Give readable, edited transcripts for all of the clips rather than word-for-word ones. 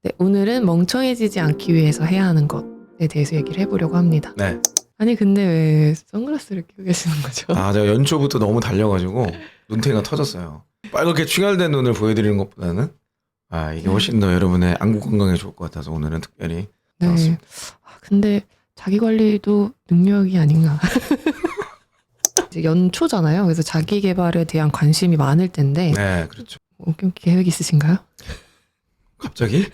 네, 오늘은 멍청해지지 않기 위해서 해야 하는 것에 대해서 얘기를 해보려고 합니다. 네. 아니 근데 왜 선글라스를 끼고 계시는 거죠? 아, 제가 연초부터 너무 달려가지고 눈탱이가 터졌어요. 빨갛게 충혈된 눈을 보여드리는 것보다는 이게 훨씬 더 여러분의 안구 건강에 좋을 것 같아서 오늘은 특별히 네. 나왔습니다. 근데 자기 관리도 능력이 아닌가. 이제 연초잖아요. 그래서 자기 개발에 대한 관심이 많을 텐데 네, 그렇죠. 계획 있으신가요? 갑자기?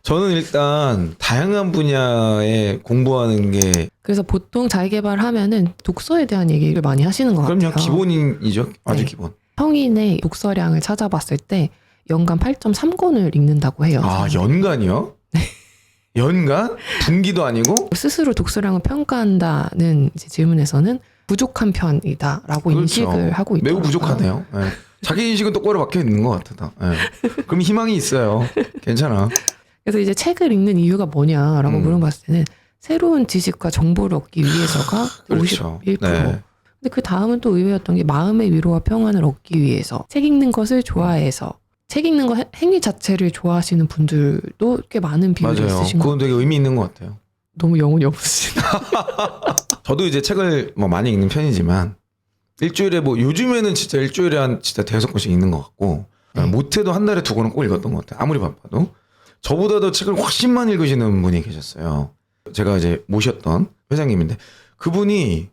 저는 일단 다양한 분야에 공부하는 게 그래서 보통 자기 개발하면은 독서에 대한 얘기를 많이 하시는 것 그럼요, 같아요. 기본이죠. 아주 네. 기본. 성인의 독서량을 찾아봤을 때 연간 8.3권을 읽는다고 해요. 아, 연간이요? 연간? 분기도 아니고? 스스로 독서량을 평가한다는 이제 질문에서는 부족한 편이다라고 그렇죠. 인식을 하고 있더라고요. 매우 부족하네요. 네. 자기 인식은 똑바로 박혀 있는 것 같아. 네. 그럼 희망이 있어요. 괜찮아. 그래서 이제 책을 읽는 이유가 뭐냐라고 물어봤을 때는 새로운 지식과 정보를 얻기 위해서가 그렇죠. 51%. 네. 근데 그 다음은 또 의외였던 게 마음의 위로와 평안을 얻기 위해서 책 읽는 것을 좋아해서 책 읽는 거 행위 자체를 좋아하시는 분들도 꽤 많은 비율이 맞아요. 있으신 것 그건 되게 의미 있는 것 같아요. 너무 영혼이 없으시다. 저도 이제 책을 뭐 많이 읽는 편이지만 일주일에 뭐 요즘에는 진짜 일주일에 한 진짜 5권씩 읽는 것 같고 네. 못해도 한 달에 2권은 꼭 읽었던 것 같아요. 아무리 바빠도. 저보다도 책을 훨씬 많이 읽으시는 분이 계셨어요. 제가 이제 모셨던 회장님인데 그분이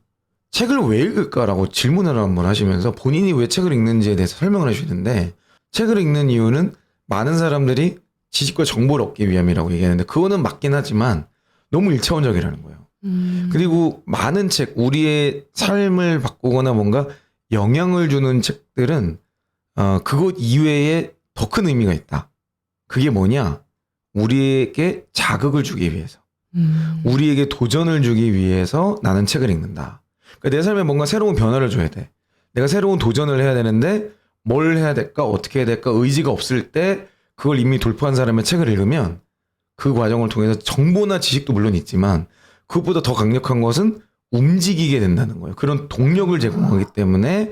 책을 왜 읽을까라고 질문을 한번 하시면서 본인이 왜 책을 읽는지에 대해서 설명을 해주시는데 책을 읽는 이유는 많은 사람들이 지식과 정보를 얻기 위함이라고 얘기하는데 그거는 맞긴 하지만 너무 일차원적이라는 거예요. 그리고 많은 책, 우리의 삶을 바꾸거나 뭔가 영향을 주는 책들은 그것 이외에 더 큰 의미가 있다. 그게 뭐냐? 우리에게 자극을 주기 위해서, 우리에게 도전을 주기 위해서 나는 책을 읽는다. 그러니까 내 삶에 뭔가 새로운 변화를 줘야 돼. 내가 새로운 도전을 해야 되는데 뭘 해야 될까? 어떻게 해야 될까? 의지가 없을 때 그걸 이미 돌파한 사람의 책을 읽으면 그 과정을 통해서 정보나 지식도 물론 있지만 그것보다 더 강력한 것은 움직이게 된다는 거예요. 그런 동력을 제공하기 때문에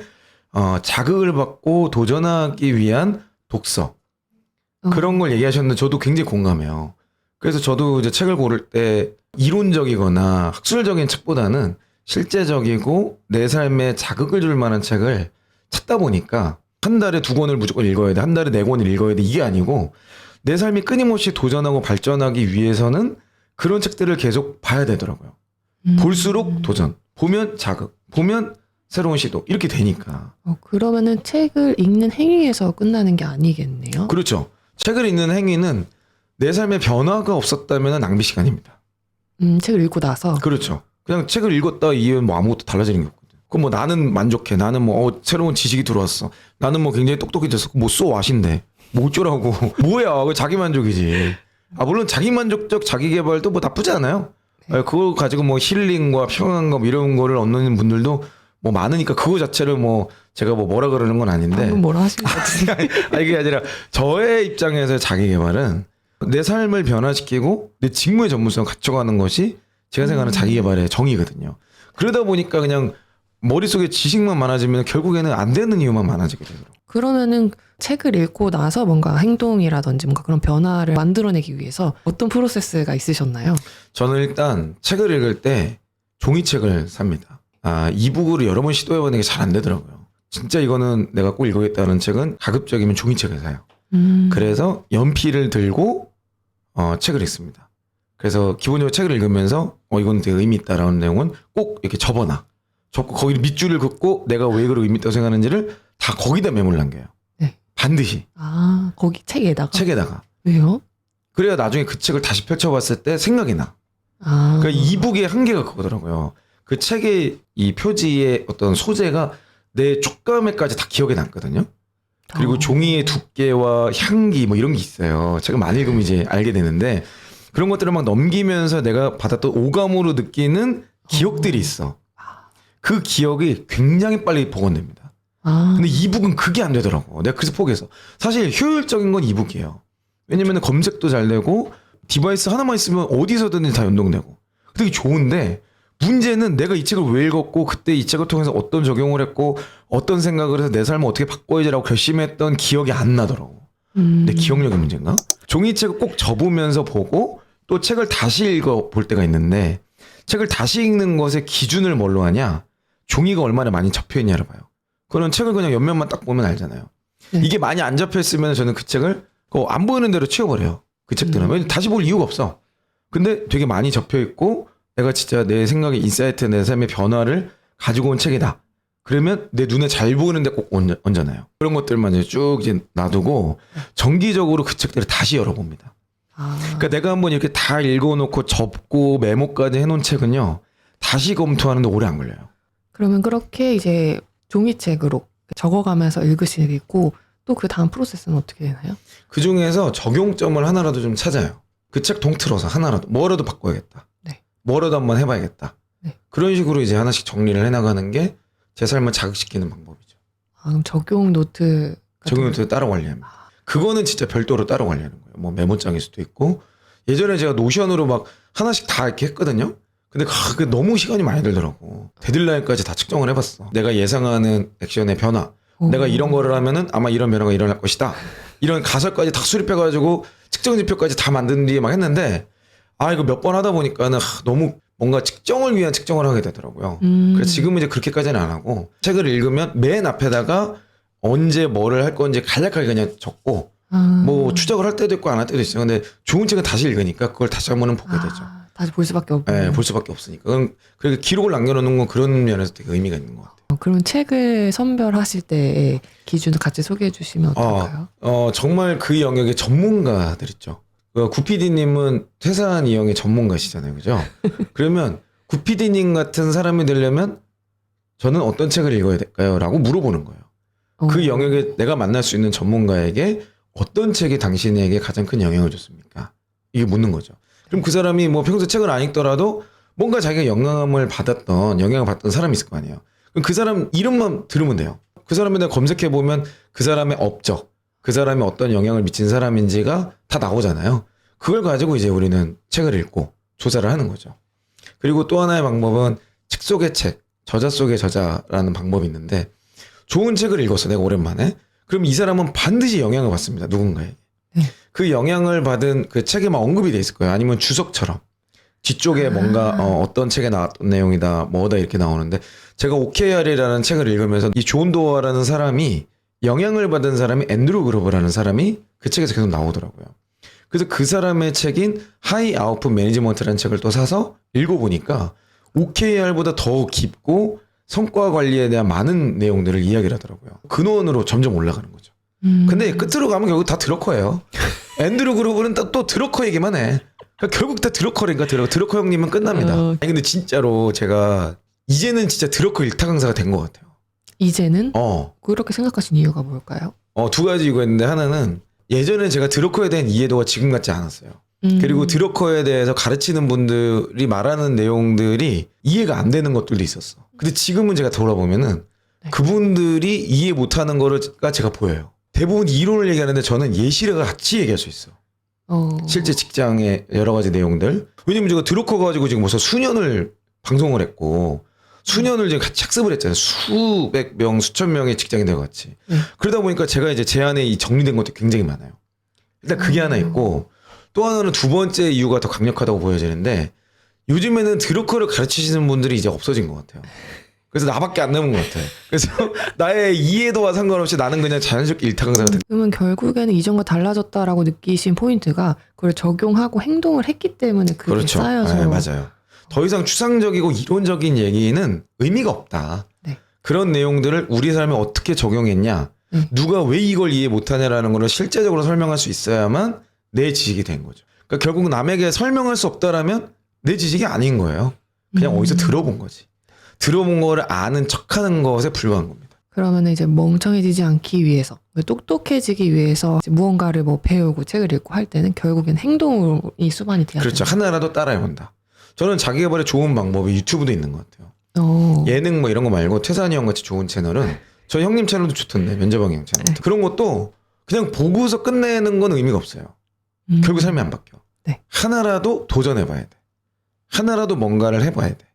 자극을 받고 도전하기 위한 독서. 그런 걸 얘기하셨는데 저도 굉장히 공감해요. 그래서 저도 이제 책을 고를 때 이론적이거나 학술적인 책보다는 실제적이고 내 삶에 자극을 줄 만한 책을 찾다 보니까 한 달에 2권을 무조건 읽어야 돼. 한 달에 4권을 읽어야 돼. 이게 아니고 내 삶이 끊임없이 도전하고 발전하기 위해서는 그런 책들을 계속 봐야 되더라고요. 볼수록 도전, 보면 자극, 보면 새로운 시도 이렇게 되니까. 그러면은 책을 읽는 행위에서 끝나는 게 아니겠네요. 그렇죠. 책을 읽는 행위는 내 삶에 변화가 없었다면 낭비 시간입니다. 책을 읽고 나서. 그렇죠. 그냥 책을 읽었다 이후엔 뭐 아무것도 달라지는 게 없거든. 그럼 뭐 나는 만족해. 나는 뭐 새로운 지식이 들어왔어. 나는 뭐 굉장히 똑똑해졌어. 뭐 쏘와신데. 뭐 어쩌라고. 뭐야. 그 자기 만족이지. 물론 자기 만족적 자기 개발도 뭐 나쁘지 않아요. 네. 그걸 가지고 뭐 힐링과 평안감 이런 거를 얻는 분들도 뭐 많으니까 그거 자체를 뭐 제가 뭐 뭐라 그러는 건 아닌데. 방금 뭐라 하신 것 같은데. 이게 아니라 저의 입장에서 자기 개발은 내 삶을 변화시키고 내 직무의 전문성을 갖춰가는 것이 제가 생각하는 자기 개발의 정의거든요. 그러다 보니까 그냥 머릿속에 지식만 많아지면 결국에는 안 되는 이유만 많아지게 되더라고요. 그러면은 책을 읽고 나서 뭔가 행동이라든지 뭔가 그런 변화를 만들어내기 위해서 어떤 프로세스가 있으셨나요? 저는 일단 책을 읽을 때 종이책을 삽니다. 이북으로 여러 번 시도해봤는데 잘 안 되더라고요. 진짜 이거는 내가 꼭 읽어야겠다는 책은 가급적이면 종이책을 사요. 그래서 연필을 들고 책을 읽습니다. 그래서 기본적으로 책을 읽으면서 이건 되게 의미 있다라는 내용은 꼭 이렇게 접어놔. 접고 거기 밑줄을 긋고 내가 왜 그렇게 의미 있다고 생각하는지를 다 거기다 메모를 남겨요. 네. 반드시. 거기 책에다가? 책에다가. 왜요? 그래야 나중에 그 책을 다시 펼쳐봤을 때 생각이 나. 그러니까 이북의 한계가 그거더라고요. 그 책의 이 표지의 어떤 소재가 내 촉감에까지 다 기억에 남거든요. 그리고 종이의 두께와 향기 뭐 이런 게 있어요. 책을 많이 읽으면 이제 알게 되는데 그런 것들을 막 넘기면서 내가 받았던 오감으로 느끼는 기억들이 있어. 그 기억이 굉장히 빨리 복원됩니다. 근데 이북은 그게 안 되더라고. 내가 그래서 포기했어. 사실 효율적인 건 이북이에요. 왜냐면 검색도 잘 되고 디바이스 하나만 있으면 어디서든 다 연동되고 되게 좋은데 문제는 내가 이 책을 왜 읽었고 그때 이 책을 통해서 어떤 적용을 했고 어떤 생각을 해서 내 삶을 어떻게 바꿔야지라고 결심했던 기억이 안 나더라고. 내 기억력의 문제인가? 종이책을 꼭 접으면서 보고 또 책을 다시 읽어 볼 때가 있는데 책을 다시 읽는 것의 기준을 뭘로 하냐? 종이가 얼마나 많이 접혀 있냐를 봐요. 그거는 책을 그냥 옆면만 딱 보면 알잖아요. 네. 이게 많이 안 접혀 있으면 저는 그 책을 안 보이는 대로 치워버려요. 그 책들은. 왜냐면 다시 볼 이유가 없어. 근데 되게 많이 접혀 있고 내가 진짜 내 생각의 인사이트, 내 삶의 변화를 가지고 온 책이다. 그러면 내 눈에 잘 보이는데 꼭 얹어놔요. 그런 것들만 이제 쭉 이제 놔두고 정기적으로 그 책들을 다시 열어봅니다. 그러니까 내가 한번 이렇게 다 읽어놓고 접고 메모까지 해놓은 책은요. 다시 검토하는데 오래 안 걸려요. 그러면 그렇게 이제 종이책으로 적어가면서 읽으시고 또 그 다음 프로세스는 어떻게 되나요? 그 중에서 적용점을 하나라도 좀 찾아요. 그 책 통틀어서 하나라도 뭐라도 바꿔야겠다. 네. 뭐라도 한번 해봐야겠다. 네. 그런 식으로 이제 하나씩 정리를 해나가는 게 제 삶을 자극시키는 방법이죠. 그럼 적용 노트 적용 노트 따로 관리합니다. 그거는 진짜 별도로 따로 관리하는 거예요. 뭐 메모장일 수도 있고 예전에 제가 노션으로 막 하나씩 다 이렇게 했거든요. 근데 그게 너무 시간이 많이 들더라고. 데드라인까지 다 측정을 해봤어. 내가 예상하는 액션의 변화. 내가 이런 거를 하면은 아마 이런 변화가 일어날 것이다. 이런 가설까지 다 수립해가지고 측정 지표까지 다 만든 뒤에 막 했는데 이거 몇 번 하다 보니까는 너무 뭔가 측정을 위한 측정을 하게 되더라고요. 그래서 지금은 이제 그렇게까지는 안 하고 책을 읽으면 맨 앞에다가 언제 뭐를 할 건지 간략하게 그냥 적고 뭐 추적을 할 때도 있고 안 할 때도 있어요. 근데 좋은 책은 다시 읽으니까 그걸 다시 한번은 보게 되죠. 다시 볼 수밖에 없고. 네, 볼 수밖에 없으니까. 그리고 기록을 남겨놓는 건 그런 면에서 되게 의미가 있는 것 같아요. 그럼 책을 선별하실 때의 기준을 같이 소개해 주시면 어떨까요? 정말 그 영역의 전문가들 있죠. 구피디님은 퇴사한 이영의 전문가시잖아요. 그죠? 그러면 구피디님 같은 사람이 되려면 저는 어떤 책을 읽어야 될까요? 라고 물어보는 거예요. 그 영역에 내가 만날 수 있는 전문가에게 어떤 책이 당신에게 가장 큰 영향을 줬습니까? 이게 묻는 거죠. 그럼 그 사람이 뭐 평소 책을 안 읽더라도 뭔가 자기가 영향을 받던 사람이 있을 거 아니에요. 그럼 그 사람 이름만 들으면 돼요. 그 사람에 대해 검색해 보면 그 사람의 업적, 그 사람이 어떤 영향을 미친 사람인지가 다 나오잖아요. 그걸 가지고 이제 우리는 책을 읽고 조사를 하는 거죠. 그리고 또 하나의 방법은 책 속의 책, 저자 속의 저자라는 방법이 있는데 좋은 책을 읽었어, 내가 오랜만에. 그럼 이 사람은 반드시 영향을 받습니다, 누군가에게. 그 영향을 받은 그 책에 막 언급이 돼 있을 거예요. 아니면 주석처럼. 뒤쪽에 뭔가 어떤 책에 나왔던 내용이다, 뭐다 이렇게 나오는데 제가 OKR이라는 책을 읽으면서 이 존 도어라는 사람이 영향을 받은 사람이 앤드루 그로버라는 사람이 그 책에서 계속 나오더라고요. 그래서 그 사람의 책인 하이 아웃풋 매니지먼트라는 책을 또 사서 읽어보니까 OKR보다 더 깊고 성과 관리에 대한 많은 내용들을 이야기를 하더라고요. 근원으로 점점 올라가는 거죠. 근데 끝으로 가면 결국 다 드러커예요. 앤드루 그로버는 또 드러커 얘기만 해. 그러니까 결국 다 드러커니까 드러커 형님은 끝납니다. 아니 근데 진짜로 제가 이제는 진짜 드러커 일타 강사가 된 것 같아요. 이제는? 그렇게 생각하신 이유가 뭘까요? 두 가지 이유가 있는데 하나는 예전에 제가 드러커에 대한 이해도가 지금 같지 않았어요. 그리고 드러커에 대해서 가르치는 분들이 말하는 내용들이 이해가 안 되는 것들도 있었어. 근데 지금은 제가 돌아보면은 그분들이 이해 못하는 거가 제가 보여요. 대부분 이론을 얘기하는데 저는 예시를 같이 얘기할 수 있어. 실제 직장의 여러 가지 내용들. 왜냐면 제가 드러커 가지고 지금 벌써 수년을 방송을 했고 수년을 지금 같이 학습을 했잖아요. 수백 명, 수천 명의 직장인들 같이. 그러다 보니까 제가 이제 제 안에 이 정리된 것도 굉장히 많아요. 일단 그게 하나 있고 또 하나는 두 번째 이유가 더 강력하다고 보여지는데 요즘에는 드러커를 가르치시는 분들이 이제 없어진 것 같아요. 그래서 나밖에 안 남은 것 같아요. 그래서 나의 이해도와 상관없이 나는 그냥 자연스럽게 일타 강사가 된. 그러면 결국에는 이전과 달라졌다라고 느끼신 포인트가 그걸 적용하고 행동을 했기 때문에 그게 그렇죠. 쌓여서. 네, 맞아요. 더 이상 추상적이고 이론적인 얘기는 의미가 없다. 그런 내용들을 우리 삶에 어떻게 적용했냐, 누가 왜 이걸 이해 못하냐라는 걸 실제적으로 설명할 수 있어야만 내 지식이 된 거죠. 그러니까 결국 남에게 설명할 수 없다라면 내 지식이 아닌 거예요. 그냥 어디서 들어본 거지. 들어본 거를 아는 척하는 것에 불과한 겁니다. 그러면 이제 멍청해지지 않기 위해서, 똑똑해지기 위해서 무언가를 뭐 배우고 책을 읽고 할 때는 결국엔 행동이 수반이 돼야 그렇죠. 되는. 하나라도 따라해본다. 저는 자기개발에 좋은 방법이 유튜브도 있는 것 같아요. 예능 뭐 이런 거 말고 태산이 형 같이 좋은 채널은 저 형님 채널도 좋던데, 면재방이 형 채널. 그런 것도 그냥 보고서 끝내는 건 의미가 없어요. 결국 삶이 안 바뀌어. 하나라도 도전해봐야 돼. 하나라도 뭔가를 해봐야 돼.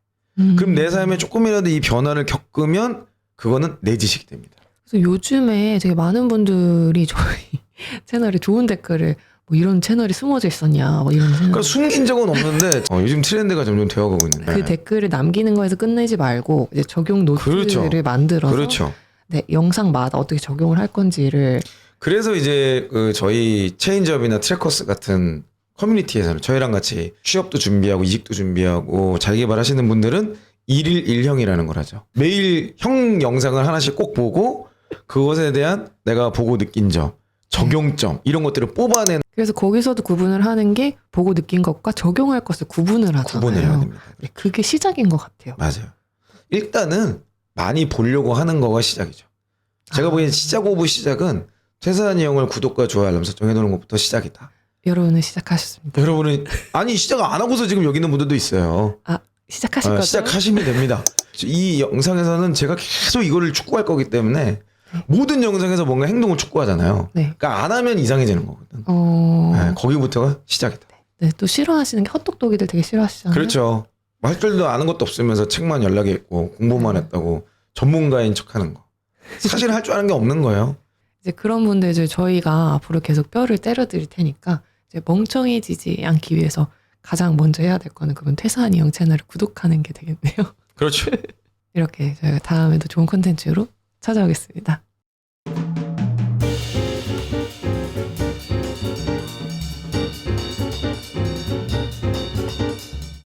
그럼 내 삶에 조금이라도 이 변화를 겪으면 그거는 내 지식이 됩니다. 그래서 요즘에 되게 많은 분들이 저희 채널에 좋은 댓글을 뭐 이런 채널이 숨어져 있었냐, 뭐 이런 생각. 그러니까 숨긴 적은 없는데 요즘 트렌드가 점점 되어가고 있는데. 그 댓글을 남기는 거에서 끝내지 말고 이제 적용 노트를 그렇죠. 만들어서 그렇죠. 네, 영상마다 어떻게 적용을 할 건지를. 그래서 이제 저희 체인지업이나 트래커스 같은 커뮤니티에서는 저희랑 같이 취업도 준비하고 이직도 준비하고 자기개발하시는 분들은 1일 1형이라는 걸 하죠. 매일 형 영상을 하나씩 꼭 보고 그것에 대한 내가 보고 느낀 점, 적용점 이런 것들을 뽑아내는 그래서 거기서도 구분을 하는 게 보고 느낀 것과 적용할 것을 구분을 하잖아요. 구분을 해야 됩니다. 네, 그게 시작인 것 같아요. 맞아요. 일단은 많이 보려고 하는 거가 시작이죠. 제가 보기엔 시작 오브 시작은 퇴사한이 형을 구독과 좋아요 알람 설정 해놓는 것부터 시작이다. 여러분은 시작하셨습니다. 여러분은 아니 시작 안 하고서 지금 여기 있는 분들도 있어요. 시작하실 거죠? 시작하시면 됩니다. 이 영상에서는 제가 계속 이거를 촉구할 거기 때문에 모든 영상에서 뭔가 행동을 촉구하잖아요. 네. 그러니까 안 하면 이상해지는 거거든. 네, 거기부터가 시작이다. 네, 또 싫어하시는 게 헛똑똑이들 되게 싫어하시잖아요. 그렇죠. 할 줄도 아는 것도 없으면서 책만 연락했고 공부만 했다고 전문가인 척하는 거. 사실 할 줄 아는 게 없는 거예요. 이제 그런 분들 이제 저희가 앞으로 계속 뼈를 때려드릴 테니까 이제 멍청해지지 않기 위해서 가장 먼저 해야 될 거는 그분 퇴사한 이형 채널을 구독하는 게 되겠네요. 그렇죠. 이렇게 저희가 다음에도 좋은 콘텐츠로 찾아오겠습니다.